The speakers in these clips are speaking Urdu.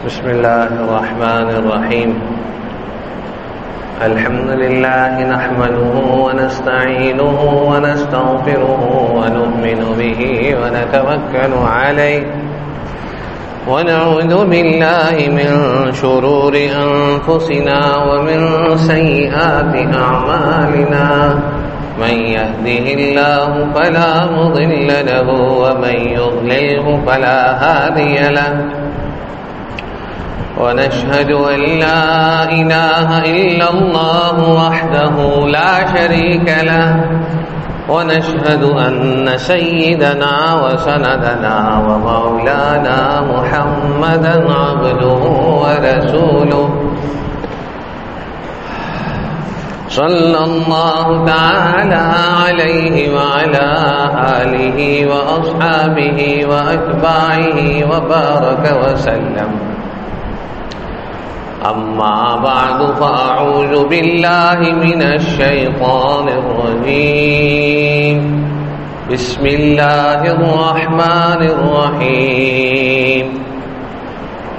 بسم الله الرحمن الرحيم. الحمد لله نحمده ونستعينه ونستغفره ونؤمن به ونتوكل عليه ونعوذ بالله من شرور أنفسنا ومن سيئات أعمالنا. من يهده الله فلا مضل له ومن يضلله فلا هادي له. ونشهد أن لا إله إلا الله وحده لا شريك له. ونشهد أن سيدنا وسندنا ومولانا محمدا عبده ورسوله صلى الله تعالى عليه وعلى آله وأصحابه وأتباعه وبارك وسلم. أما بعد فأعوذ بالله من الشيطان الرجيم. بسم الله الرحمن الرحيم.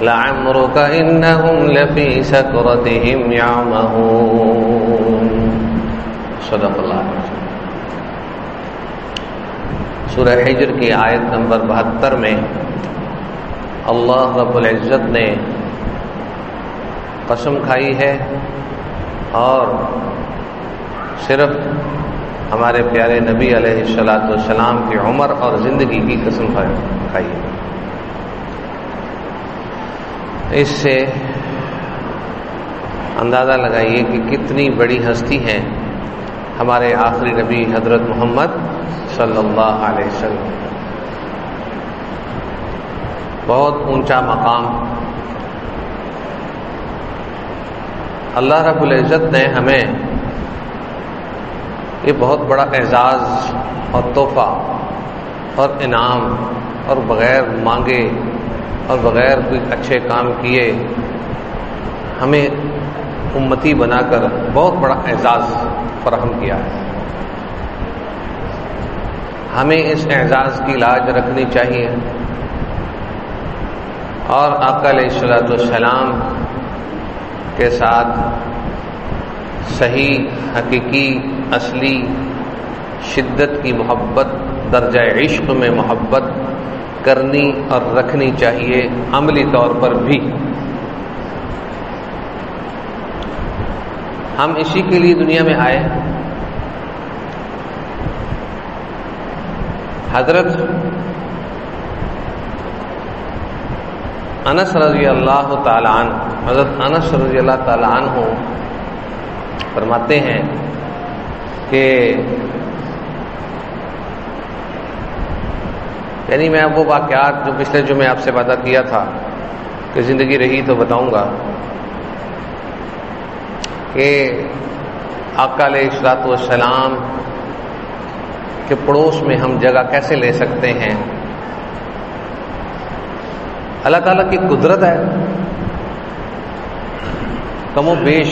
لعمرك إنهم لفي سكرتهم يعمهون. صدق اللہ. سورہ حجر کی آیت نمبر 72 میں اللہ رب العزت نے قسم کھائی ہے اور صرف ہمارے پیارے نبی علیہ الصلوۃ والسلام کی عمر اور زندگی کی قسم کھائی ہے. اس سے اندازہ لگائیے کہ کتنی بڑی ہستی ہیں ہمارے آخری نبی حضرت محمد صلی اللہ علیہ وسلم. بہت اونچا مقام. اللہ رب العزت نے ہمیں یہ بہت بڑا اعزاز اور تحفہ اور انعام اور بغیر مانگے اور بغیر کوئی اچھے کام کیے ہمیں امتی بنا کر بہت بڑا اعزاز فراہم کیا ہے. ہمیں اس اعزاز کی لاج رکھنی چاہیے اور آقا علیہ الصلوۃ والسلام کے ساتھ صحیح حقیقی اصلی شدت کی محبت درجہ عشق میں محبت کرنی اور رکھنی چاہیے عملی طور پر بھی. ہم اسی کے لیے دنیا میں آئے. حضرت انس رضی اللہ تعالی عنہ حضرت انس رضی اللہ تعالی عنہ فرماتے ہیں کہ یعنی میں وہ واقعات جو پچھلے جمعے آپ سے وعدہ کیا تھا کہ زندگی رہی تو بتاؤں گا کہ آقا علیہ الصلوۃ والسلام کے پڑوس میں ہم جگہ کیسے لے سکتے ہیں. اللہ تعالیٰ کی قدرت ہے. کم و بیش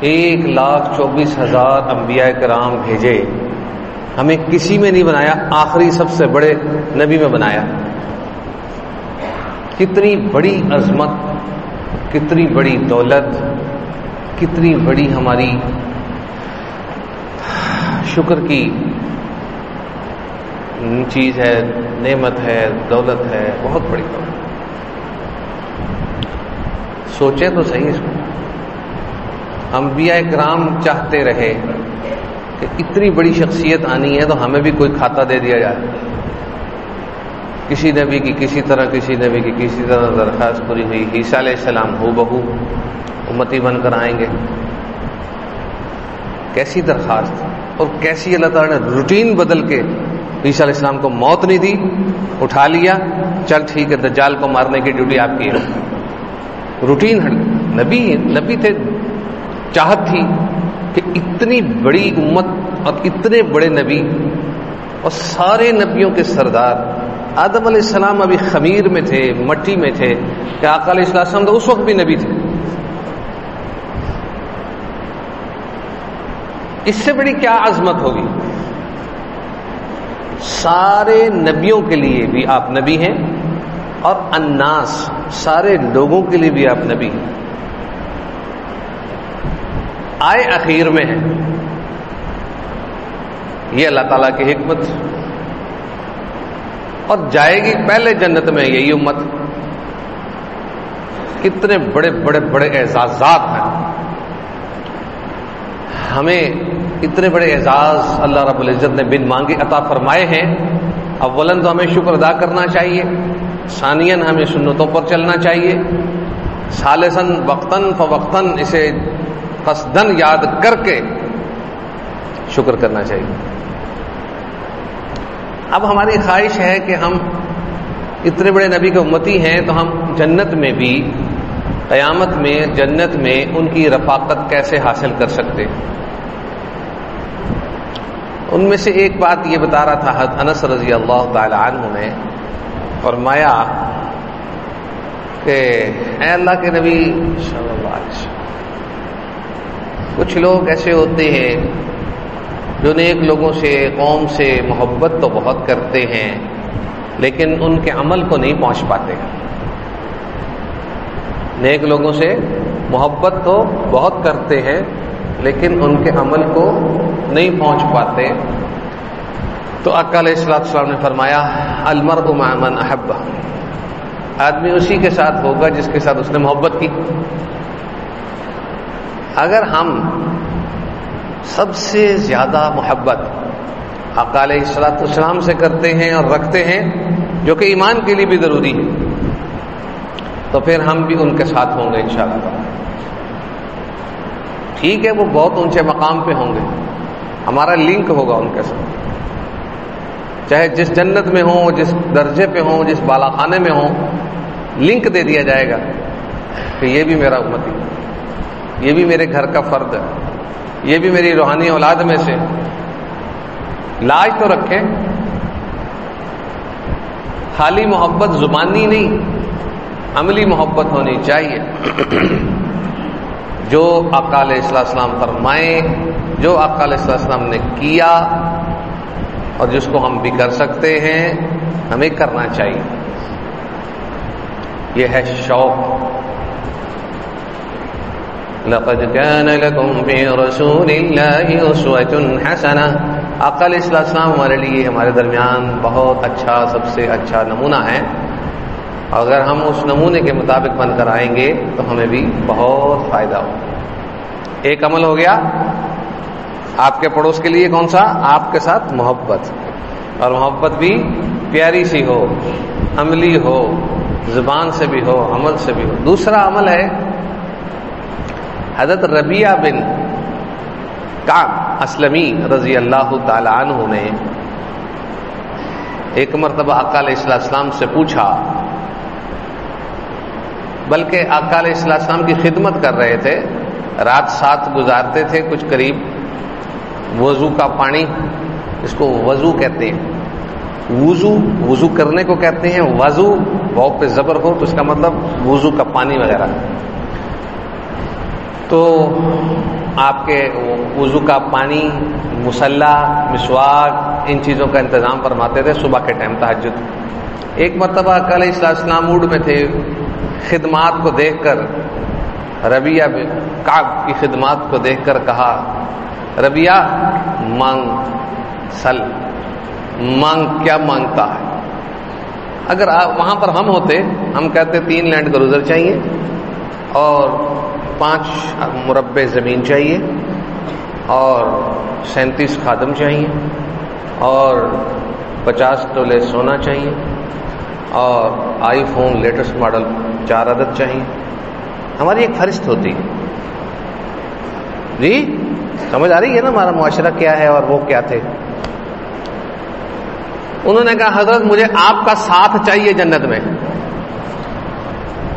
1,24,000 انبیاء کرام بھیجے, ہمیں کسی میں نہیں بنایا, آخری سب سے بڑے نبی میں بنایا. کتنی بڑی عظمت, کتنی بڑی دولت, کتنی بڑی ہماری شکر کی چیز ہے, نعمت ہے, دولت ہے, بہت بڑی دولت. سوچیں تو صحیح اس کو. انبیاء کرام چاہتے رہے کہ اتنی بڑی شخصیت آنی ہے تو ہمیں بھی کوئی کھاتا دے دیا جائے. کسی نبی کی کسی طرح, کسی نبی کی کسی طرح درخواست پوری ہوئی. عیسیٰ علیہ السلام ہو بہو امتی بن کر آئیں گے. کیسی درخواست اور کیسی اللہ تعالیٰ نے روٹین بدل کے عیسیٰ علیہ السلام کو موت نہیں دی, اٹھا لیا, چل ٹھیک ہے دجال کو مارنے کی ڈیوٹی آپ کی ہے. روٹین نبی تھے. چاہت تھی کہ اتنی بڑی امت اور اتنے بڑے نبی اور سارے نبیوں کے سردار آدم علیہ السلام ابھی خمیر میں تھے, مٹی میں تھے, کہ آقا علیہ السلام تو اس وقت بھی نبی تھے. اس سے بڑی کیا عظمت ہوگی. سارے نبیوں کے لیے بھی آپ نبی ہیں اور الناس سارے لوگوں کے لیے بھی آپ نبی ہیں، آئے اخیر میں ہیں، یہ اللہ تعالیٰ کی حکمت، اور جائے گی پہلے جنت میں یہی امت۔ کتنے بڑے بڑے بڑے اعزازات ہیں، ہمیں اتنے بڑے اعزاز اللہ رب العزت نے بن مانگے عطا فرمائے ہیں۔ اولاً تو ہمیں شکر ادا کرنا چاہیے، ثانیاً ہمیں سنتوں پر چلنا چاہیے، ثالثاً وقتاً فوقتاً اسے قصداً یاد کر کے شکر کرنا چاہیے۔ اب ہماری خواہش ہے کہ ہم اتنے بڑے نبی کے امتی ہیں تو ہم جنت میں بھی، قیامت میں جنت میں ان کی رفاقت کیسے حاصل کر سکتے ہیں۔ ان میں سے ایک بات یہ بتا رہا تھا حضرت انس رضی اللہ تعالی عنہ نے، فرمایا کہ اے اللہ کے نبی صلی اللہ علیہ وسلم، کچھ لوگ ایسے ہوتے ہیں جو نیک لوگوں سے، قوم سے محبت تو بہت کرتے ہیں لیکن ان کے عمل کو نہیں پہنچ پاتے۔ نیک لوگوں سے محبت تو بہت کرتے ہیں لیکن ان کے عمل کو نہیں پہنچ پاتے۔ تو آقا علیہ السلام نے فرمایا المرء مع من احب، آدمی اسی کے ساتھ ہوگا جس کے ساتھ اس نے محبت کی۔ اگر ہم سب سے زیادہ محبت آقا علیہ السلام سے کرتے ہیں اور رکھتے ہیں، جو کہ ایمان کے لیے بھی ضروری ہے، تو پھر ہم بھی ان کے ساتھ ہوں گے انشاءاللہ۔ ٹھیک ہے وہ بہت اونچے مقام پہ ہوں گے، ہمارا لنک ہوگا ان کے ساتھ، چاہے جس جنت میں ہوں، جس درجے پہ ہوں، جس بالا خانے میں ہوں، لنک دے دیا جائے گا کہ یہ بھی میرا امتی، یہ بھی میرے گھر کا فرد ہے، یہ بھی میری روحانی اولاد میں سے۔ لاج تو رکھیں، خالی محبت زبانی نہیں، عملی محبت ہونی چاہیے۔ جو آقا علیہ السلام فرمائیں، جو آقا علیہ السلام نے کیا اور جس کو ہم بھی کر سکتے ہیں، ہمیں کرنا چاہیے۔ یہ ہے شوق۔ لقد كان لكم في رسول الله اسوة حسنة، آقا علیہ السلام ہمارے لیے، ہمارے درمیان بہت اچھا، سب سے اچھا نمونہ ہے۔ اگر ہم اس نمونے کے مطابق بن کر آئیں گے تو ہمیں بھی بہت فائدہ ہو۔ ایک عمل ہو گیا آپ کے پڑوس کے لیے، کون سا؟ آپ کے ساتھ محبت، اور محبت بھی پیاری سی ہو، عملی ہو، زبان سے بھی ہو، عمل سے بھی ہو۔ دوسرا عمل ہے، حضرت ربیعہ بن کعب اسلمی رضی اللہ تعالی عنہ نے ایک مرتبہ آقا علیہ السلام سے پوچھا، بلکہ آقا علیہ السلام کی خدمت کر رہے تھے، رات ساتھ گزارتے تھے کچھ قریب۔ وضو کا پانی، اس کو وضو کہتے ہیں، وضو کرنے کو کہتے ہیں، وضو واو پہ زبر ہو تو اس کا مطلب وضو کا پانی وغیرہ۔ تو آپ کے وضو کا پانی، مصلی، مسواک، ان چیزوں کا انتظام فرماتے تھے صبح کے ٹائم تہجد۔ ایک مرتبہ آقا علیہ السلام موڈ میں تھے، خدمات کو دیکھ کر، ربیعہ بن کعب کی خدمات کو دیکھ کر کہا، ربیعہ مانگ، سل، مانگ، کیا مانگتا ہے؟ اگر وہاں پر ہم ہوتے، ہم کہتے 3 لینڈ کروزر چاہیے اور 5 مربع زمین چاہیے اور 37 خادم چاہیے اور 50 تولے سونا چاہیے اور آئی فون لیٹسٹ ماڈل 4 عدد چاہیے۔ ہماری ایک فہرست ہوتی ہے۔ جی سمجھ آ رہی ہے نا ہمارا معاشرہ کیا ہے اور وہ کیا تھے؟ انہوں نے کہا حضرت مجھے آپ کا ساتھ چاہیے جنت میں۔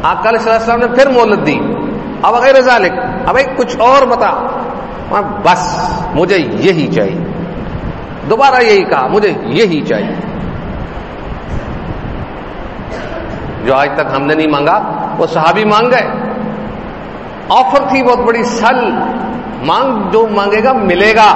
آقا علیہ السلام نے پھر مہلت دی، اب غیر ذالک، اب ایک کچھ اور بتا۔ بس مجھے یہی چاہیے، دوبارہ یہی کہا، مجھے یہی چاہیے۔ جو آج تک ہم نے نہیں مانگا وہ صحابی مانگ گئے، آفر تھی بہت بڑی، سل، مانگ، جو مانگے گا ملے گا۔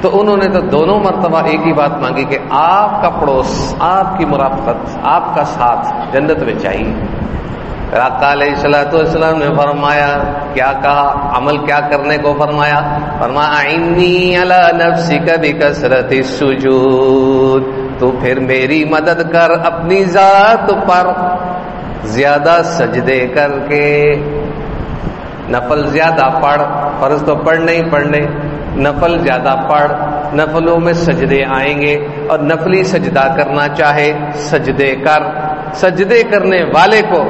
تو انہوں نے تو دونوں مرتبہ ایک ہی بات مانگی کہ آپ کا پڑوس، آپ کی مرافقت، آپ کا ساتھ جنت میں چاہیے۔ پھر آقا علیہ الصلوۃ والسلام نے فرمایا، کیا کہا، عمل کیا کرنے کو فرمایا؟ فرمایا اعنی علی نفسک بکثرۃ السجود، تو پھر میری مدد کر اپنی ذات پر زیادہ سجدے کر کے۔ نفل زیادہ پڑھ، فرض تو پڑھنے ہی پڑھنے، نفل زیادہ پڑھ، نفلوں میں سجدے آئیں گے، اور نفلی سجدہ کرنا چاہے سجدے کر۔ سجدے کرنے والے کو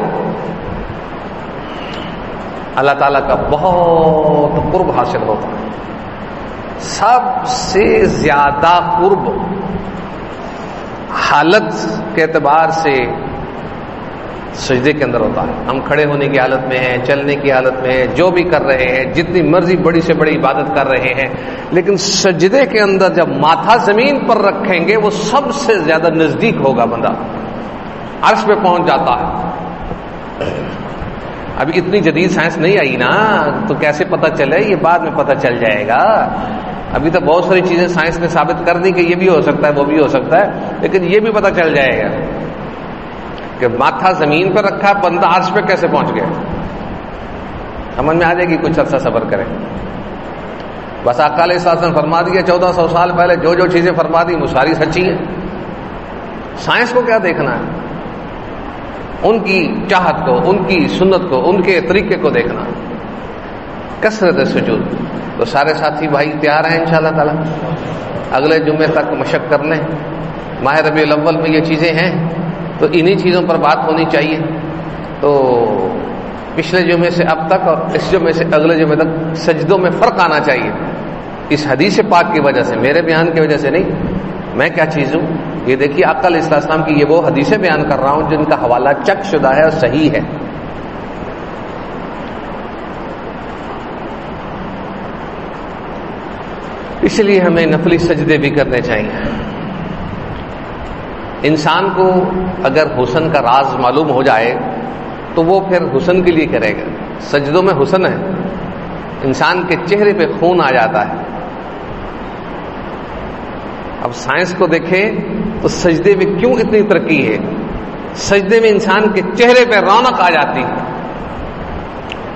اللہ تعالیٰ کا بہت قرب حاصل ہوتا ہے۔ سب سے زیادہ قرب حالت کے اعتبار سے سجدے کے اندر ہوتا ہے۔ ہم کھڑے ہونے کی حالت میں ہیں، چلنے کی حالت میں ہیں، جو بھی کر رہے ہیں، جتنی مرضی بڑی سے بڑی عبادت کر رہے ہیں، لیکن سجدے کے اندر جب ماتھا زمین پر رکھیں گے وہ سب سے زیادہ نزدیک ہوگا، بندہ عرش پہ پہنچ جاتا ہے۔ ابھی اتنی جدید سائنس نہیں آئی نا، تو کیسے پتہ چلے؟ یہ بعد میں پتہ چل جائے گا۔ ابھی تو بہت ساری چیزیں سائنس نے ثابت کر دی کہ یہ بھی ہو سکتا ہے، وہ بھی ہو سکتا ہے، لیکن یہ بھی پتہ چل جائے گا کہ ماتھا زمین پر رکھا، بندہ عرش پہ کیسے پہنچ گیا۔ سمجھ میں آ جائے گی، کچھ عرصہ صبر کریں۔ بس آقا علیہ السلام نے فرما دیا 1400 سال پہلے جو جو چیزیں فرما دی وہ ساری سچی ہیں۔ سائنس کو کیا دیکھنا ہے؟ ان کی چاہت کو، ان کی سنت کو، ان کے طریقے کو دیکھنا۔ کثرت سجود، تو سارے ساتھی بھائی تیار ہیں انشاءاللہ تعالی؟ اگلے جمعے تک مشق کر لیں۔ ماہ ربیع الاول میں یہ چیزیں ہیں تو انہی چیزوں پر بات ہونی چاہیے۔ تو پچھلے جمعے سے اب تک اور اس جمعے سے اگلے جمعے تک سجدوں میں فرق آنا چاہیے، اس حدیث پاک کی وجہ سے، میرے بیان کی وجہ سے نہیں۔ میں کیا چیز ہوں یہ دیکھیے، آقا علیہ السلام کی یہ وہ حدیثیں بیان کر رہا ہوں جن کا حوالہ چیک شدہ ہے اور صحیح ہے۔ اس لیے ہمیں نفلی سجدے بھی کرنے چاہیے۔ انسان کو اگر حسن کا راز معلوم ہو جائے تو وہ پھر حسن کے لیے کرے گا۔ سجدوں میں حسن ہے، انسان کے چہرے پہ خون آ جاتا ہے۔ اب سائنس کو دیکھیں تو سجدے میں کیوں اتنی ترقی ہے؟ سجدے میں انسان کے چہرے پہ رونق آ جاتی ہے،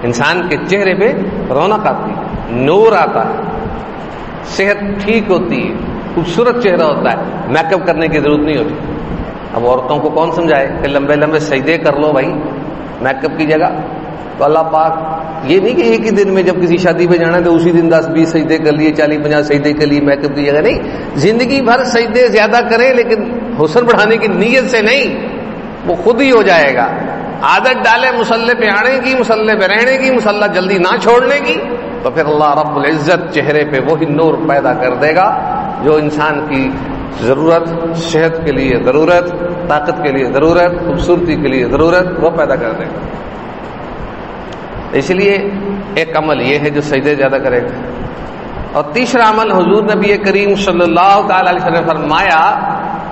انسان کے چہرے پہ رونق آتی ہے، نور آتا ہے، صحت ٹھیک ہوتی ہے، خوبصورت چہرہ ہوتا ہے، میک اپ کرنے کی ضرورت نہیں ہوتی۔ اب عورتوں کو کون سمجھائے کہ لمبے لمبے سجدے کر لو بھائی میک اپ کی جگہ؟ تو اللہ پاک یہ نہیں کہ ایک ہی دن میں جب کسی شادی پہ جانا ہے تو اسی دن 10-20 سجدے کر لیے، 40-50 سجدے کر لیے میک اپ کی جگہ، نہیں، زندگی بھر سجدے زیادہ کریں لیکن حسن بڑھانے کی نیت سے نہیں، وہ خود ہی ہو جائے گا۔ عادت ڈالے مسلح پہ آنے کی، مسلح پہ رہنے کی، مسلح جلدی نہ چھوڑنے کی، تو پھر اللہ رب العزت چہرے پہ وہی نور پیدا کر دے گا جو انسان کی ضرورت، صحت کے لیے ضرورت، طاقت کے لیے ضرورت، خوبصورتی کے لیے ضرورت، وہ پیدا کر دے گا۔ اس لیے ایک عمل یہ ہے جو سجدے زیادہ کرے گا، اور تیسرا عمل حضور نبی کریم صلی اللہ تعالی علیہ وسلم نے فرمایا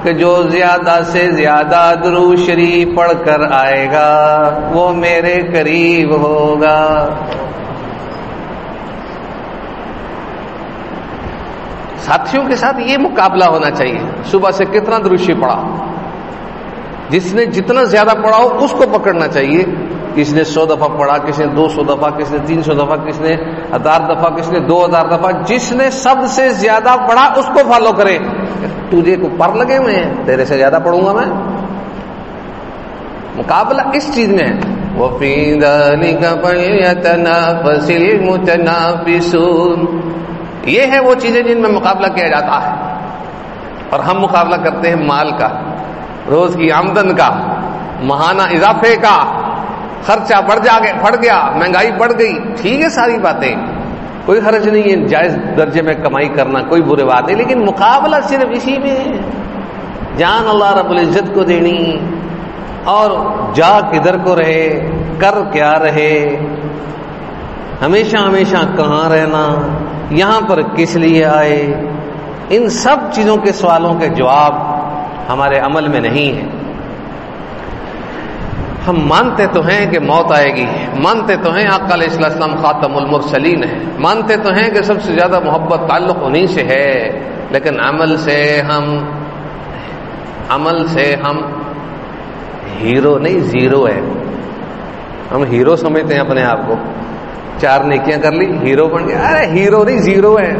کہ جو زیادہ سے زیادہ درود شریف پڑھ کر آئے گا وہ میرے قریب ہوگا۔ ساتھیوں کے ساتھ یہ مقابلہ ہونا چاہیے، صبح سے کتنا درود شریف پڑھا، جس نے جتنا زیادہ پڑھا ہو اس کو پکڑنا چاہیے۔ کسی نے 100 دفعہ پڑھا، کسی نے 200 دفعہ، کسی نے 300 دفعہ، کسی نے 1000 دفعہ، کسی نے 2000 دفعہ، جس نے سب سے زیادہ پڑھا اس کو فالو کرے۔ تجھے کو پر لگے ہوئے ہیں، تیرے سے زیادہ پڑھوں گا میں۔ مقابلہ اس چیز میں ہے، وَفِي ذَلِكَ فَلْيَتَنَافَسِ الْمُتَنَافِسُونَ، یہ ہے وہ چیزیں جن میں مقابلہ کیا جاتا ہے، اور ہم مقابلہ کرتے ہیں مال کا، روز کی آمدن کا، ماہانہ اضافے کا، خرچہ بڑھ گیا، مہنگائی بڑھ گئی، ٹھیک ہے ساری باتیں، کوئی حرج نہیں ہے، جائز درجے میں کمائی کرنا کوئی برے بات نہیں، لیکن مقابلہ صرف اسی میں ہے، جان اللہ رب العزت کو دینی، اور جا کدھر کو رہے، کر کیا رہے، ہمیشہ ہمیشہ کہاں رہنا، یہاں پر کس لیے آئے، ان سب چیزوں کے سوالوں کے جواب ہمارے عمل میں نہیں ہے۔ ہم مانتے تو ہیں کہ موت آئے گی، مانتے تو ہیں آقا علیہ السلام خاتم المرسلین ہیں، مانتے تو ہیں کہ سب سے زیادہ محبت تعلق انہی سے ہے، لیکن عمل سے ہم ہیرو نہیں، زیرو ہے۔ ہم ہیرو سمجھتے ہیں اپنے آپ کو، 4 نیکیاں کر لی ہیرو بن گیا، ارے ہیرو نہیں، زیرو ہے۔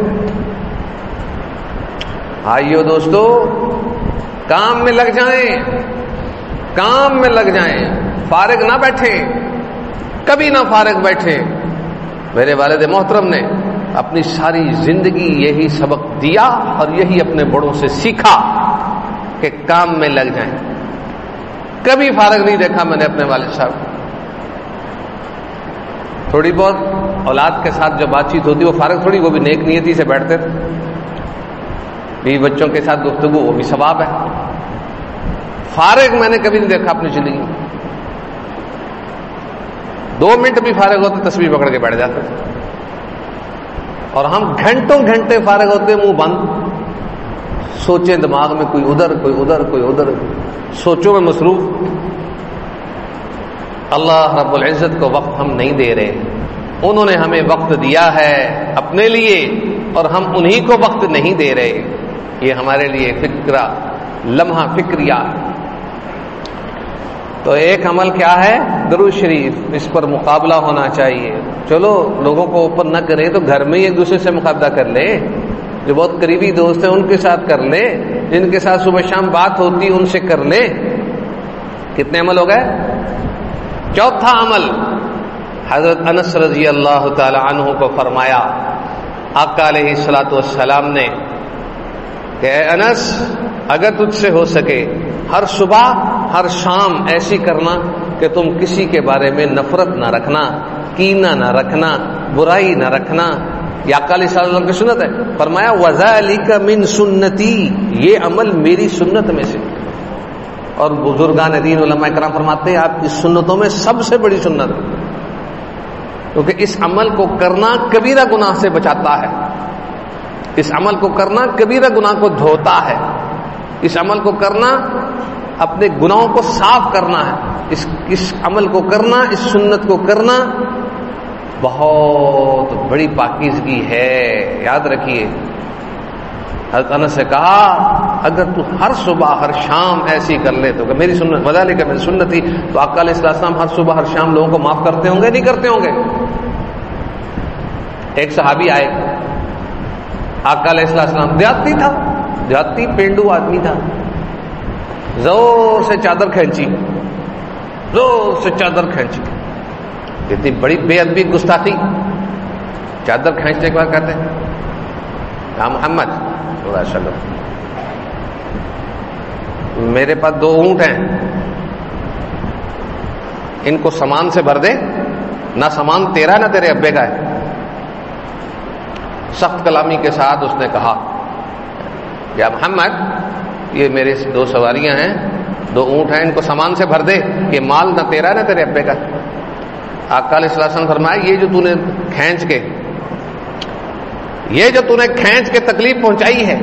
آئیو دوستو، کام میں لگ جائیں، کام میں لگ جائیں، فارغ نہ بیٹھے، کبھی نہ فارغ بیٹھے۔ میرے والد محترم نے اپنی ساری زندگی یہی سبق دیا اور یہی اپنے بڑوں سے سیکھا کہ کام میں لگ جائیں۔ کبھی فارغ نہیں دیکھا میں نے اپنے والد صاحب۔ تھوڑی بہت اولاد کے ساتھ جو بات چیت ہوتی وہ فارغ تھوڑی، وہ بھی نیک نیتی سے بیٹھتے تھے، بیوی بچوں کے ساتھ گفتگو وہ بھی ثواب ہے۔ فارغ میں نے کبھی نہیں دیکھا اپنی زندگی میں، 2 منٹ بھی فارغ ہوتے تسبیح پکڑ کے بیٹھ جاتے تھے، اور ہم گھنٹوں گھنٹے فارغ ہوتے منہ بند، سوچیں دماغ میں کوئی ادھر کوئی ادھر کوئی ادھر، سوچوں میں مصروف۔ اللہ رب العزت کو وقت ہم نہیں دے رہے، انہوں نے ہمیں وقت دیا ہے اپنے لیے اور ہم انہی کو وقت نہیں دے رہے۔ یہ ہمارے لیے فکرہ، لمحہ فکریہ۔ تو ایک عمل کیا ہے؟ درود شریف، اس پر مقابلہ ہونا چاہیے۔ چلو لوگوں کو اوپن نہ کرے تو گھر میں ہی ایک دوسرے سے مقابلہ کر لے، جو بہت قریبی دوست ہیں ان کے ساتھ کر لے، جن کے ساتھ صبح شام بات ہوتی ان سے کر لے۔ کتنے عمل ہو گئے؟ 4تھا عمل، حضرت انس رضی اللہ تعالی عنہ کو فرمایا آقا علیہ الصلوۃ والسلام نے کہ اے انس، اگر تجھ سے ہو سکے ہر صبح ہر شام ایسی کرنا کہ تم کسی کے بارے میں نفرت نہ رکھنا، کینہ نہ رکھنا، برائی نہ رکھنا۔ یہ آقا علیہ السلام کی سنت ہے۔ فرمایا وَذَلِكَ مِن سُنَّتِي، یہ عمل میری سنت میں سے۔ اور بزرگان دین علماء کرام فرماتے ہیں آپ کی سنتوں میں سب سے بڑی سنت، کیونکہ اس عمل کو کرنا کبیرہ گناہ سے بچاتا ہے، اس عمل کو کرنا کبیرہ گناہ کو دھوتا ہے، اس عمل کو کرنا اپنے گناہوں کو صاف کرنا ہے، اس عمل کو کرنا، اس سنت کو کرنا بہت بڑی پاکیزگی ہے۔ یاد رکھیے، حضرت انس سے کہا اگر تو ہر صبح ہر شام ایسی کر لے تو کہ میری سنت وذالک من سنتی، تو آقا علیہ السلام ہر صبح ہر شام لوگوں کو معاف کرتے ہوں گے؟ نہیں کرتے ہوں گے۔ ایک صحابی آئے، آقا علیہ السلام دیہاتی تھا، دیہاتی پینڈو آدمی تھا، زور سے چادر کھینچی، زور سے چادر کھینچی، اتنی بڑی بے ادبی گستاخی۔ چادر کھینچنے کے بعد کہتے ہیں یا محمد وسلم، میرے پاس 2 اونٹ ہیں، ان کو سامان سے بھر دے، نہ سامان تیرا نہ تیرے ابے کا ہے۔ سخت کلامی کے ساتھ اس نے کہا یا محمد، یہ میرے 2 سواریاں ہیں، 2 اونٹ ہیں، ان کو سامان سے بھر دے، یہ مال نہ تیرا نہ تیرے ابے کا۔ آقا علیہ السلام فرمایا یہ جو تو نے کھینچ کے تکلیف پہنچائی ہے،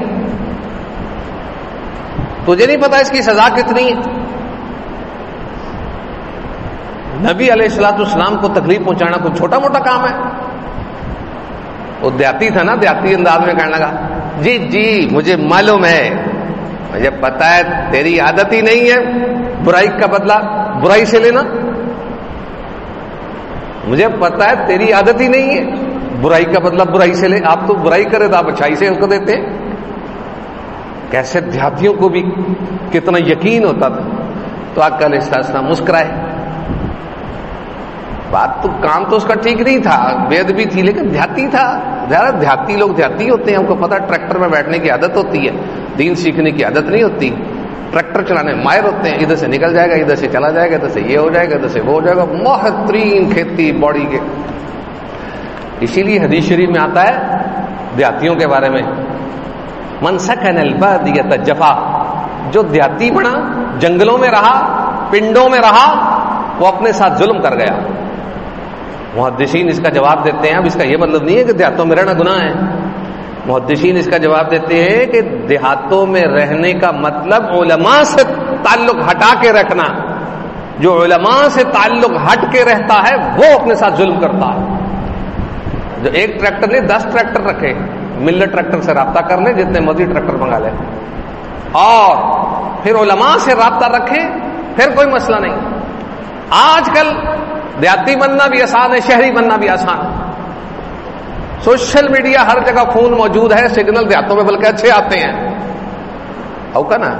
تجھے نہیں پتا اس کی سزا کتنی ہے؟ نبی علیہ السلام کو تکلیف پہنچانا کوئی چھوٹا موٹا کام ہے؟ وہ دیہاتی تھا نا، دیہاتی انداز میں کہنے لگا جی جی مجھے معلوم ہے، مجھے پتا ہے تیری عادت ہی نہیں ہے برائی کا بدلہ برائی سے لینا، مجھے پتا ہے تیری عادت ہی نہیں ہے برائی کا بدلہ برائی سے لے، آپ تو برائی کرے تو آپ اچھائی سے اس کو دیتے ہیں۔ کیسے دیہاتیوں کو بھی کتنا یقین ہوتا تھا۔ تو آقا علیہ السلام مسکرائے، بات تو کام تو اس کا ٹھیک نہیں تھا، بے ادبی تھی، لیکن دیہاتی تھا، زیادہ دیہاتی لوگ دیہاتی ہوتے ہیں، ہم کو پتا ٹریکٹر میں بیٹھنے کی عادت ہوتی ہے، دین سیکھنے کی عادت نہیں ہوتی، ٹریکٹر چلانے ماہر ہوتے ہیں، ادھر سے نکل جائے گا، ادھر سے چلا جائے گا، ادھر سے یہ ہو جائے گا، ادھر سے وہ ہو جائے گا، محترین کھیتی باڑی کے۔ اسی لیے حدیث شریف میں آتا ہے دیہاتیوں کے بارے میں من سکن البادیۃ جفا، جو دیہاتی بنا، جنگلوں میں رہا، پنڈوں میں رہا، وہ اپنے ساتھ ظلم کر گیا۔ محدثین اس کا جواب دیتے ہیں، اب اس کا یہ مطلب نہیں ہے کہ دیہاتوں میں رہنا گناہ ہے، محدثین اس کا جواب دیتے ہیں کہ دیہاتوں میں رہنے کا مطلب علماء سے تعلق ہٹا کے رکھنا، جو علماء سے تعلق ہٹ کے رہتا ہے وہ اپنے ساتھ ظلم کرتا ہے. جو ایک ٹریکٹر نہیں 10 ٹریکٹر رکھے, ملت ٹریکٹر سے رابطہ کر لیں, جتنے مرضی ٹریکٹر منگا لیں, اور پھر علماء سے رابطہ رکھیں, پھر کوئی مسئلہ نہیں. آج کل دیہاتی بننا بھی آسان ہے, شہری بننا بھی آسان ہے. سوشل میڈیا ہر جگہ فون موجود ہے, سگنل دیہاتوں میں بلکہ اچھے آتے ہیں, ہوگا نا,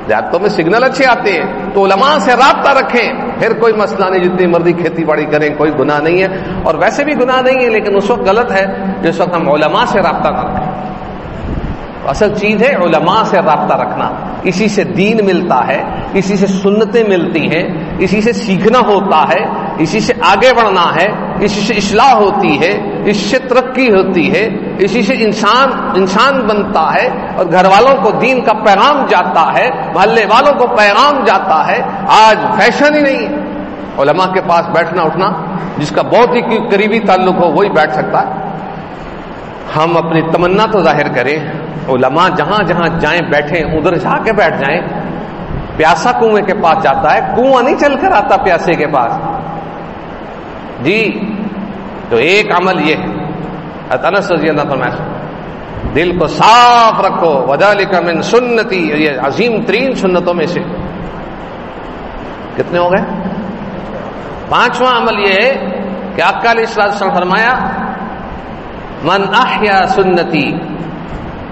دیہاتوں میں سگنل اچھے آتے ہیں. تو علماء سے رابطہ رکھیں, پھر کوئی مسئلہ نہیں, جتنی مرضی کھیتی باڑی کریں, کوئی گناہ نہیں ہے. اور ویسے بھی گناہ نہیں ہے, لیکن اس وقت غلط ہے جس وقت ہم علماء سے رابطہ نہ رکھیں. اصل چیز ہے علماء سے رابطہ رکھنا. اسی سے دین ملتا ہے, اسی سے سنتیں ملتی ہیں, اسی سے سیکھنا ہوتا ہے, اسی سے آگے بڑھنا ہے, اسی سے اصلاح ہوتی ہے, اس سے ترقی ہوتی ہے, اسی سے انسان بنتا ہے, اور گھر والوں کو دین کا پیغام جاتا ہے, محلے والوں کو پیغام جاتا ہے. آج فیشن ہی نہیں ہے علماء کے پاس بیٹھنا اٹھنا. جس کا بہت ہی قریبی تعلق ہو وہی بیٹھ سکتا ہے. ہم اپنی تمنا تو ظاہر کریں, علماء جہاں جہاں جائیں بیٹھیں, ادھر جا کے بیٹھ جائیں. پیاسا کنویں کے پاس جاتا ہے, کنواں نہیں چل کر آتا پیاسے کے پاس جی. تو ایک عمل یہ ہے, انس رضی اللہ فرمایا, دل کو صاف رکھو, وذالک من سنتی, یہ عظیم ترین سنتوں میں سے. کتنے ہو گئے؟ 5واں عمل یہ ہے کہ آقا علیہ السلام فرمایا, من احیا سنتی,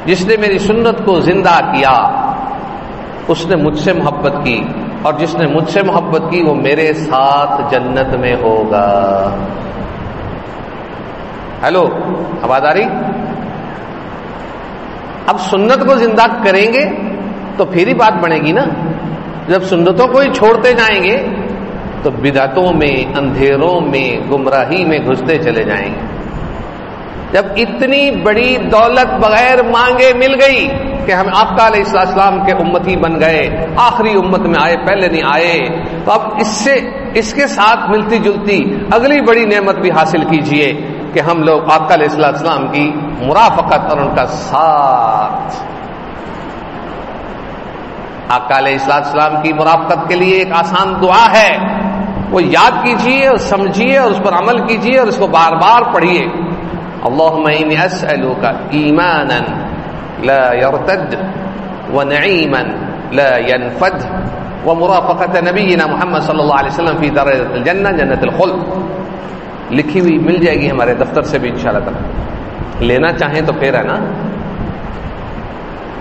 جس نے میری سنت کو زندہ کیا اس نے مجھ سے محبت کی, اور جس نے مجھ سے محبت کی وہ میرے ساتھ جنت میں ہوگا. ہیلو, آواز آ رہی؟ اب سنت کو زندہ کریں گے تو پھر ہی بات بنے گی نا. جب سنتوں کو ہی چھوڑتے جائیں گے تو بدعتوں میں, اندھیروں میں, گمراہی میں گھستے چلے جائیں گے. جب اتنی بڑی دولت بغیر مانگے مل گئی کہ ہم آقا علیہ السلام کے امتی بن گئے, آخری امت میں آئے, پہلے نہیں آئے, تو اب اس کے ساتھ ملتی جلتی اگلی بڑی نعمت بھی حاصل کیجئے کہ ہم لوگ آقا علیہ السلام کی مرافقت اور ان کا ساتھ. آقا علیہ السلام کی مرافقت کے لیے ایک آسان دعا ہے, وہ یاد کیجئے اور سمجھیے اور اس پر عمل کیجئے اور اس کو بار بار پڑھیے. اللهم إني أسألك إيمانا لا يرتد, ونعيما لا ينفد, ومرافقة نبينا محمد صلی اللہ علیہ وسلم في درجة الجنة, جنت الخلد. لکھی ہوئی مل جائے گی ہمارے دفتر سے بھی انشاءاللہ تعالی, لینا چاہیں تو پھر ہے نا.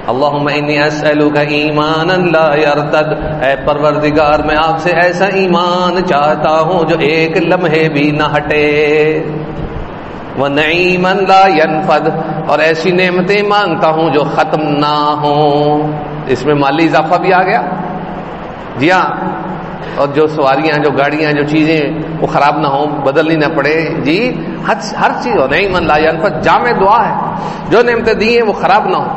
اللهم إني أسألك إيمانا لا يرتد, اے پروردگار میں آپ سے ایسا ایمان چاہتا ہوں جو ایک لمحے بھی نہ ہٹے. وَنَعِيمًا لَا يَنْفَدْ, اور ایسی نعمتیں مانگتا ہوں جو ختم نہ ہوں. اس میں مالی اضافہ بھی آ گیا جی ہاں, اور جو سواریاں, جو گاڑیاں, جو چیزیں وہ خراب نہ ہوں, بدلنی نہ پڑے جی. ہر چیز وَنَعِيمًا لَا يَنْفَدْ جامع دعا ہے. جو نعمتیں دی ہیں وہ خراب نہ ہوں,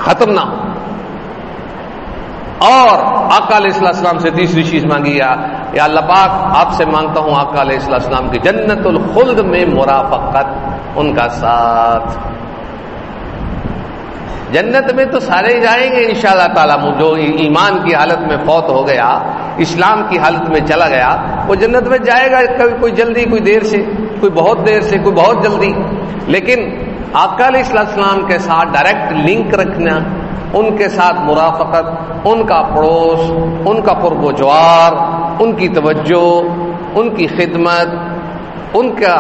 ختم نہ ہوں. اور آقا علیہ السلام سے تیسری چیز مانگی, یا اللہ پاک آپ سے مانگتا ہوں آقا علیہ السلام کی جنت الخلد میں مرافقت, ان کا ساتھ. جنت میں تو سارے جائیں گے انشاءاللہ تعالیٰ. جو ایمان کی حالت میں فوت ہو گیا, اسلام کی حالت میں چلا گیا, وہ جنت میں جائے گا. کبھی کوئی جلدی, کوئی دیر سے, کوئی بہت دیر سے, کوئی بہت جلدی. لیکن آقا علیہ السلام کے ساتھ ڈائریکٹ لنک رکھنا, ان کے ساتھ مرافقت, ان کا پڑوس, ان کا قرب و جوار, ان کی توجہ, ان کی خدمت, ان کا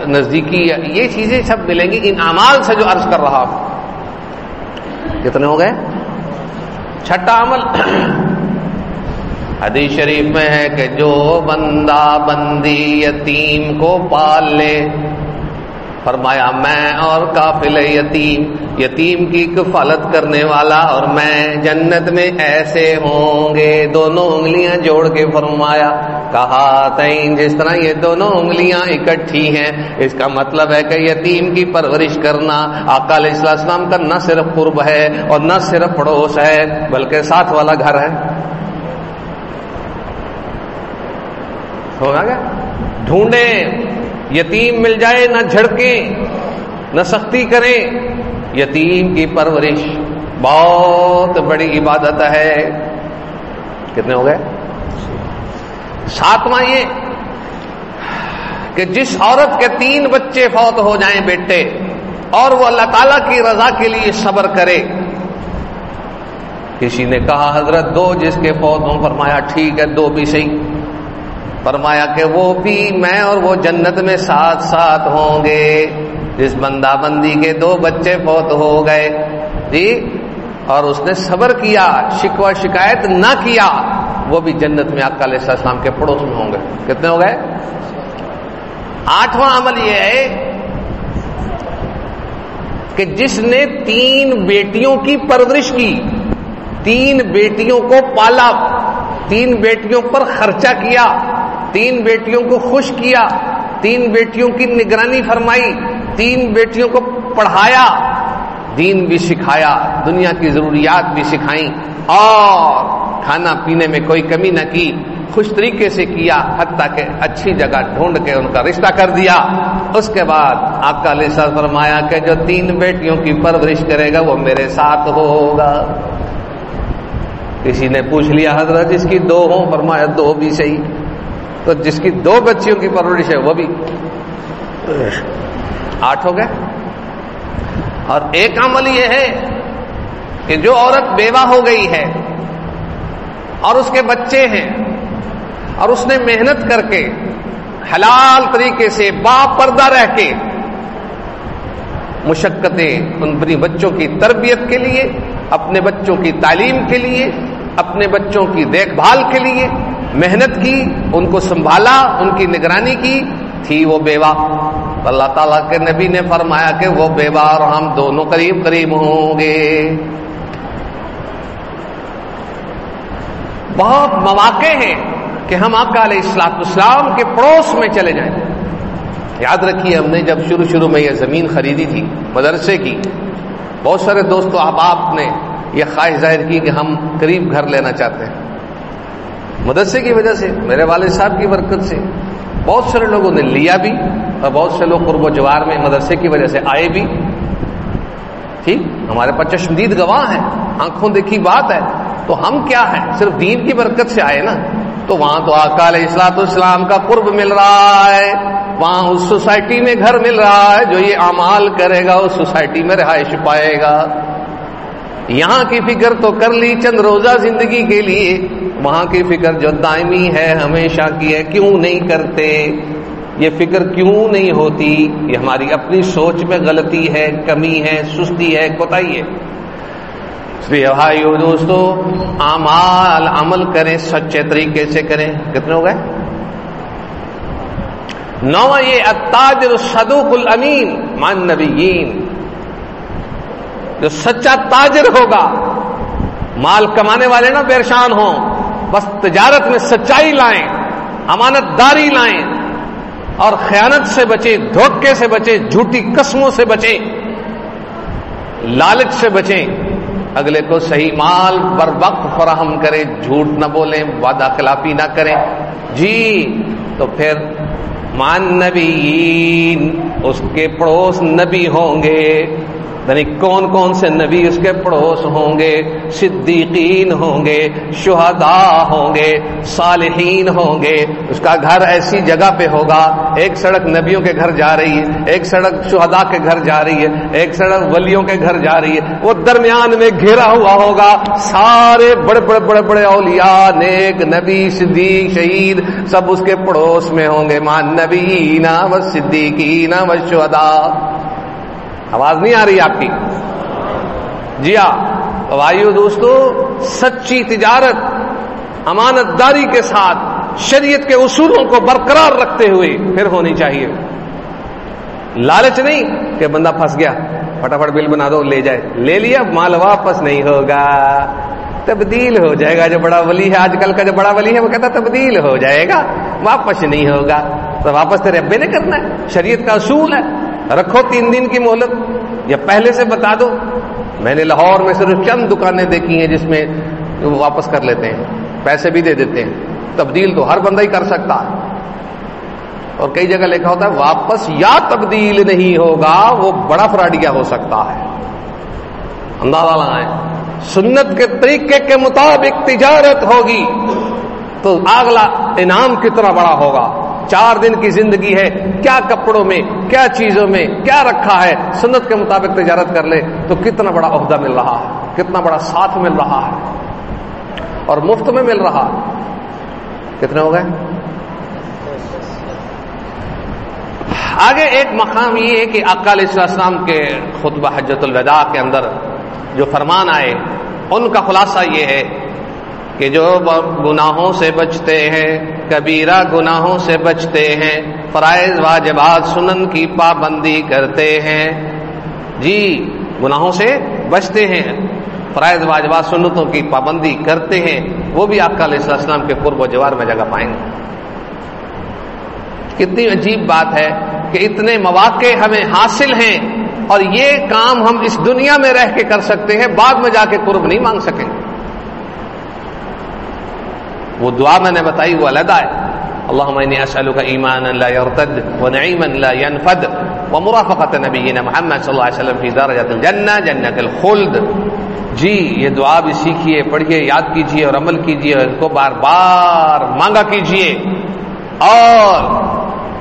نزدیکی, یہ چیزیں سب ملیں گی ان اعمال سے جو عرض کر رہا ہوں. کتنے ہو گئے؟ 6واں عمل حدیث شریف میں ہے کہ جو بندہ بندی یتیم کو پال لے, فرمایا میں اور کافل یتیم, یتیم کی کفالت کرنے والا اور میں جنت میں ایسے ہوں گے. دونوں انگلیاں جوڑ کے فرمایا, کہا تین, جس طرح یہ دونوں انگلیاں اکٹھی ہیں. اس کا مطلب ہے کہ یتیم کی پرورش کرنا آقا علیہ السلام کا نہ صرف قرب ہے اور نہ صرف پڑوس ہے بلکہ ساتھ والا گھر ہے. ہوگا کیا؟ ڈھونڈیں, یتیم مل جائے, نہ جھڑکیں, نہ سختی کریں. یتیم کی پرورش بہت بڑی عبادت ہے. کتنے ہو گئے؟ ساتواں یہ کہ جس عورت کے 3 بچے فوت ہو جائیں بیٹے اور وہ اللہ تعالیٰ کی رضا کے لیے صبر کرے. کسی نے کہا حضرت 2 جس کے فوت ہوں. فرمایا ٹھیک ہے 2 بھی صحیح. فرمایا کہ وہ بھی میں اور وہ جنت میں ساتھ ساتھ ہوں گے. جس بندہ بندی کے 2 بچے فوت ہو گئے جی اور اس نے صبر کیا, شکوہ شکایت نہ کیا, وہ بھی جنت میں آقا علیہ السلام کے پڑوس میں ہوں گے. کتنے ہو گئے؟ 8واں عمل یہ ہے کہ جس نے 3 بیٹیوں کی پرورش کی, 3 بیٹیوں کو پالا, 3 بیٹیوں پر خرچہ کیا, 3 بیٹیوں کو خوش کیا, 3 بیٹیوں کی نگرانی فرمائی, 3 بیٹیوں کو پڑھایا, دین بھی سکھایا, دنیا کی ضروریات بھی سکھائیں اور کھانا پینے میں کوئی کمی نہ کی, خوش طریقے سے کیا, حتیٰ کہ اچھی جگہ ڈھونڈ کے ان کا رشتہ کر دیا. اس کے بعد آقا علیہ السلام فرمایا کہ جو 3 بیٹیوں کی پرورش کرے گا وہ میرے ساتھ ہوگا. کسی نے پوچھ لیا حضرت جس کی 2 ہوں. فرمایا 2 بھی صحیح. تو جس کی 2 بچیوں کی پرورش ہے وہ بھی 8 ہو گئے. اور ایک عمل یہ ہے کہ جو عورت بیوہ ہو گئی ہے اور اس کے بچے ہیں اور اس نے محنت کر کے حلال طریقے سے با پردہ رہ کے مشقتیں اپنی بچوں کی تربیت کے لیے, اپنے بچوں کی تعلیم کے لیے, اپنے بچوں کی دیکھ بھال کے لیے محنت کی, ان کو سنبھالا, ان کی نگرانی کی, تھی وہ بیوہ. اللہ تعالیٰ کے نبی نے فرمایا کہ وہ بیوہ اور ہم دونوں قریب قریب ہوں گے. بہت مواقع ہیں کہ ہم آقا علیہ السلام کے پڑوس میں چلے جائیں. یاد رکھیے ہم نے جب شروع میں یہ زمین خریدی تھی مدرسے کی, بہت سارے دوستوں احباب نے یہ خواہش ظاہر کی کہ ہم قریب گھر لینا چاہتے ہیں. مدرسے کی وجہ سے, میرے والد صاحب کی برکت سے بہت سارے لوگوں نے لیا بھی اور بہت سے لوگ قرب و جوار میں مدرسے کی وجہ سے آئے بھی. ٹھیک, ہمارے پاس چشمدید گواہ ہیں, آنکھوں دیکھی بات ہے. تو ہم کیا ہیں, صرف دین کی برکت سے آئے نا. تو وہاں تو آقا علیہ السلام کا قرب مل رہا ہے, وہاں اس سوسائٹی میں گھر مل رہا ہے. جو یہ اعمال کرے گا اس سوسائٹی میں رہائش پائے گا. یہاں کی فکر تو کر لی چند روزہ زندگی کے لیے, وہاں کی فکر جو دائمی ہے ہمیشہ کی ہے کیوں نہیں کرتے؟ یہ فکر کیوں نہیں ہوتی؟ یہ ہماری اپنی سوچ میں غلطی ہے, کمی ہے, سستی ہے, کوتاہی ہے. اس لیے بھائیو دوستو اعمال عمل کریں, سچے طریقے سے کریں. کتنے ہو گئے؟ 9واں یہ التاجر الصدوق الامین مع النبیین. جو سچا تاجر ہوگا, مال کمانے والے نہ پریشان ہوں, بس تجارت میں سچائی لائیں, امانت داری لائیں اور خیانت سے بچیں, دھوکے سے بچیں, جھوٹی قسموں سے بچیں, لالچ سے بچیں, اگلے کو صحیح مال بر وقت فراہم کریں, جھوٹ نہ بولیں, وعدہ خلافی نہ کریں. جی تو پھر مان نبیین, اس کے پڑوس نبی ہوں گے. یعنی کون کون سے نبی اس کے پڑوس ہوں گے؟ صدیقین ہوں گے, شہداء ہوں گے, صالحین ہوں گے. اس کا گھر ایسی جگہ پہ ہوگا, ایک سڑک نبیوں کے گھر جا رہی ہے, ایک سڑک شہداء کے گھر جا رہی ہے, ایک سڑک ولیوں کے گھر جا رہی ہے. وہ درمیان میں گھیرا ہوا ہوگا, سارے بڑے بڑے بڑے بڑے اولیاء, نیک, نبی, صدیق, شہید سب اس کے پڑوس میں ہوں گے. مان نبیین و صدیقین و شہداء. آواز نہیں آ رہی آپ کی؟ جی ہاں بھائیو دوستو, سچی تجارت امانت داری کے ساتھ شریعت کے اصولوں کو برقرار رکھتے ہوئے پھر ہونی چاہیے. لالچ نہیں کہ بندہ پھنس گیا فٹافٹ بل بنا دو لے جائے, لے لیا مال واپس نہیں ہوگا, تبدیل ہو جائے گا. جو بڑا ولی ہے آج کل کا, جو بڑا ولی ہے وہ کہتا تبدیل ہو جائے گا, واپس نہیں ہوگا. تو واپس تیرے ابے نے کرنا ہے, شریعت کا اصول ہے. رکھو 3 دن کی مہلت, یا پہلے سے بتا دو. میں نے لاہور میں صرف چند دکانیں دیکھی ہیں جس میں وہ واپس کر لیتے ہیں, پیسے بھی دے دیتے ہیں. تبدیل تو ہر بندہ ہی کر سکتا ہے, اور کئی جگہ لکھا ہوتا ہے واپس یا تبدیل نہیں ہوگا, وہ بڑا فراڈیا ہو سکتا ہے. اندازہ لگائیں, سنت کے طریقے کے مطابق تجارت ہوگی تو اگلا انعام کتنا بڑا ہوگا. 4 دن کی زندگی ہے, کیا کپڑوں میں, کیا چیزوں میں کیا رکھا ہے, سنت کے مطابق تجارت کر لے تو کتنا بڑا عہدہ مل رہا ہے, کتنا بڑا ساتھ مل رہا ہے, اور مفت میں مل رہا. کتنے ہو گئے؟ آگے ایک مقام یہ ہے کہ آقا علیہ السلام کے خطبہ حجۃ الوداع کے اندر جو فرمان آئے ان کا خلاصہ یہ ہے کہ جو گناہوں سے بچتے ہیں, کبیرہ گناہوں سے بچتے ہیں, فرائض واجبات سنن کی پابندی کرتے ہیں, جی گناہوں سے بچتے ہیں, فرائض واجبات سنتوں کی پابندی کرتے ہیں, وہ بھی آقا علیہ السلام کے قرب و جوار میں جگہ پائیں گے. کتنی عجیب بات ہے کہ اتنے مواقع ہمیں حاصل ہیں اور یہ کام ہم اس دنیا میں رہ کے کر سکتے ہیں, بعد میں جا کے قرب نہیں مانگ سکیں گے. وہ دعا میں نے بتائی وہ علیحدہ ہے, اللہم انی اسألک ایمانا لا یرتد ونعیما لا ینفد ومرافقۃ نبینا محمد صلی اللہ علیہ وسلم فی درجۃ الجنہ جنۃ الخلد. جی یہ دعا بھی سیکھیے, پڑھیے, یاد کیجیے اور عمل کیجیے, اور اس کو بار بار مانگا کیجیے. اور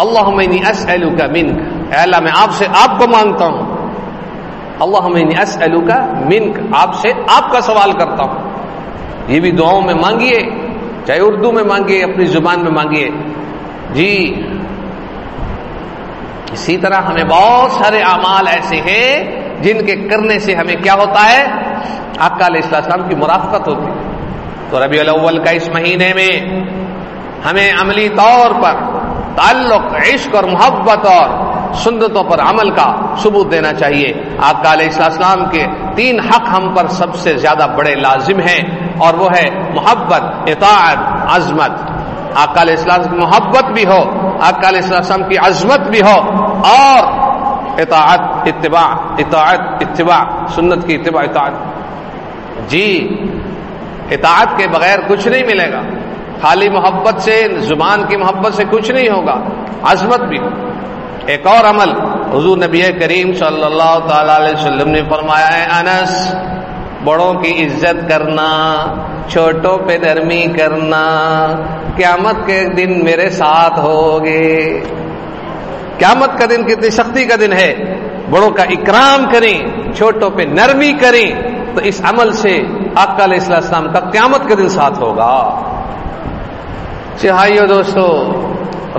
اللہم انی اسألک منک, اے اللہ میں آپ سے آپ کو مانگتا ہوں, اللہم انی اسألک منک, آپ سے آپ کا سوال کرتا ہوں. یہ بھی دعاؤں میں مانگیے, چاہے اردو میں مانگیے, اپنی زبان میں مانگیے. جی اسی طرح ہمیں بہت سارے اعمال ایسے ہیں جن کے کرنے سے ہمیں کیا ہوتا ہے, آقا علیہ السلام کی مرافقت ہوتی ہے. تو ربیع الاول کا اس مہینے میں ہمیں عملی طور پر تعلق, عشق اور محبت اور سنتوں پر عمل کا ثبوت دینا چاہیے. آقا علیہ السلام کے 3 حق ہم پر سب سے زیادہ بڑے لازم ہیں, اور وہ ہے محبت, اطاعت, عظمت. آقا علیہ السلام کی محبت بھی ہو, آقا علیہ السلام کی عظمت بھی ہو, اور اطاعت, اتباع, اطاعت, اتباع, سنت کی اتباع, اطاعت. جی اطاعت کے بغیر کچھ نہیں ملے گا, خالی محبت سے, زبان کی محبت سے کچھ نہیں ہوگا, عظمت بھی. ایک اور عمل حضور نبی کریم صلی اللہ تعالی علیہ وسلم نے فرمایا ہے, انس, بڑوں کی عزت کرنا, چھوٹوں پہ نرمی کرنا, قیامت کے دن میرے ساتھ ہوگے. قیامت کا دن کتنی سختی کا دن ہے, بڑوں کا اکرام کریں, چھوٹوں پہ نرمی کریں, تو اس عمل سے آقا علیہ السلام کا قیامت کے دن ساتھ ہوگا. بھائیو دوستو,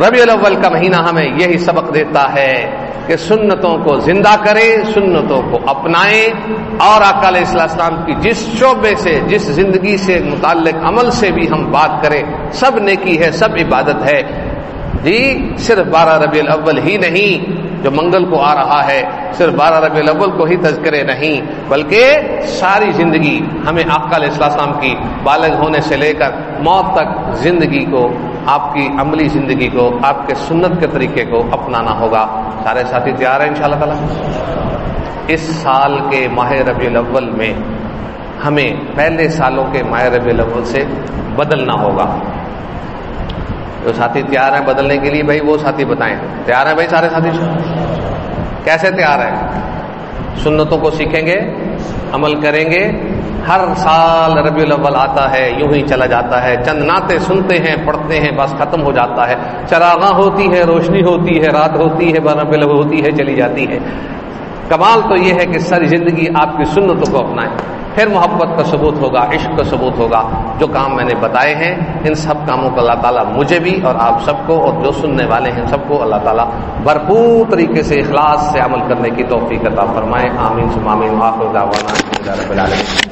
ربیع الاول کا مہینہ ہمیں یہی سبق دیتا ہے کہ سنتوں کو زندہ کریں, سنتوں کو اپنائیں, اور آقا علیہ السلام کی جس شعبے سے, جس زندگی سے متعلق عمل سے بھی ہم بات کریں, سب نیکی ہے, سب عبادت ہے. جی صرف 12 ربیع الاول ہی نہیں جو منگل کو آ رہا ہے, صرف 12 ربیع الاول کو ہی تذکرے نہیں, بلکہ ساری زندگی ہمیں آقا علیہ السلام کی بالغ ہونے سے لے کر موت تک زندگی کو, آپ کی عملی زندگی کو, آپ کے سنت کے طریقے کو اپنانا ہوگا. سارے ساتھی تیار ہیں انشاءاللہ تعالی؟ اس سال کے ماہ ربیع الاول میں ہمیں پہلے سالوں کے ماہ ربیع الاول سے بدلنا ہوگا. جو ساتھی تیار ہیں بدلنے کے لیے, بھائی وہ ساتھی بتائیں. تیار ہیں بھائی سارے ساتھی؟ کیسے تیار ہیں؟ سنتوں کو سیکھیں گے, عمل کریں گے. ہر سال ربیع الاول آتا ہے, یوں ہی چلا جاتا ہے, چند نعتیں سنتے ہیں, پڑھتے ہیں, بس ختم ہو جاتا ہے. چراغاں ہوتی ہے, روشنی ہوتی ہے, رات ہوتی ہے, ربیع الاول ہوتی ہے, چلی جاتی ہے. کمال تو یہ ہے کہ ساری زندگی آپ کی سنتوں کو اپنائیں, پھر محبت کا ثبوت ہوگا, عشق کا ثبوت ہوگا. جو کام میں نے بتائے ہیں ان سب کاموں کو اللہ تعالیٰ مجھے بھی اور آپ سب کو, اور جو سننے والے ہیں سب کو, اللہ تعالیٰ بھرپور طریقے سے اخلاص سے عمل کرنے کی توفیق عطا فرمائے. آمین ثم آمین. آخر دعوانا الحمدللہ رب العالمین.